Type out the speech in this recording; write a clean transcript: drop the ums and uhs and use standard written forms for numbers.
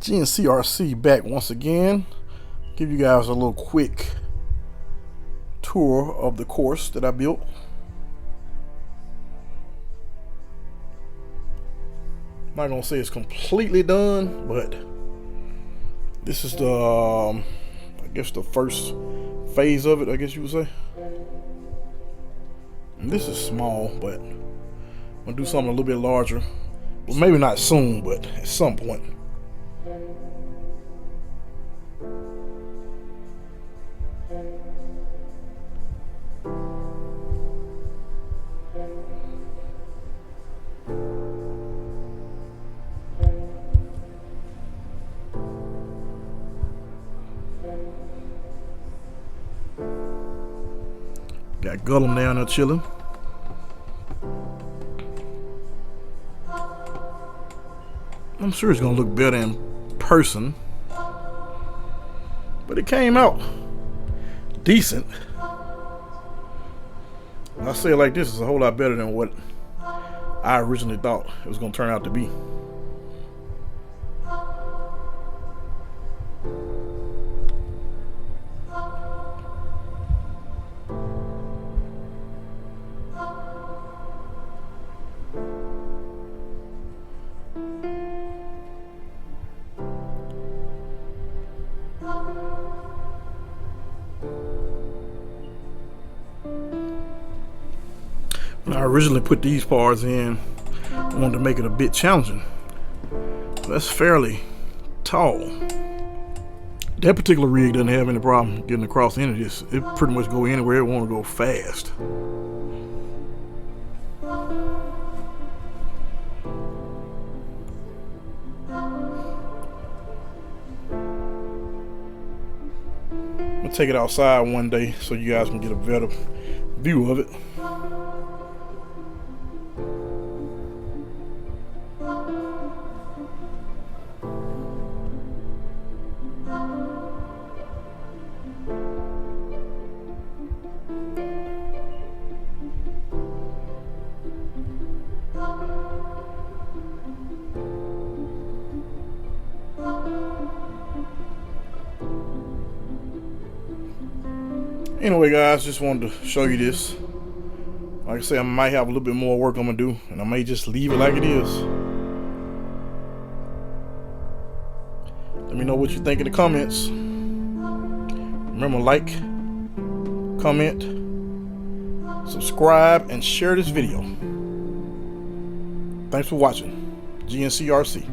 GNCRC back once again. Give you guys a little quick tour of the course that I built. I'm not gonna say it's completely done, but this is the I guess the first phase of it, I guess you would say. And this is small, but I'm gonna do something a little bit larger. Well, maybe not soon, but at some point. Got Gullum down there chilling. I'm sure it's gonna look better in person, but it came out decent. I say it like this, it's a whole lot better than what I originally thought it was gonna turn out to be. When I originally put these parts in, I wanted to make it a bit challenging. That's fairly tall. That particular rig doesn't have any problem getting across any of this. It pretty much go anywhere it want to go fast. I'm gonna take it outside one day so you guys can get a better view of it. Anyway guys, just wanted to show you this. Like I say, I might have a little bit more work I'm gonna do, and I may just leave it like it is. Let me know what you think in the comments. Remember, like, comment, subscribe, and share this video. Thanks for watching. GNCRC.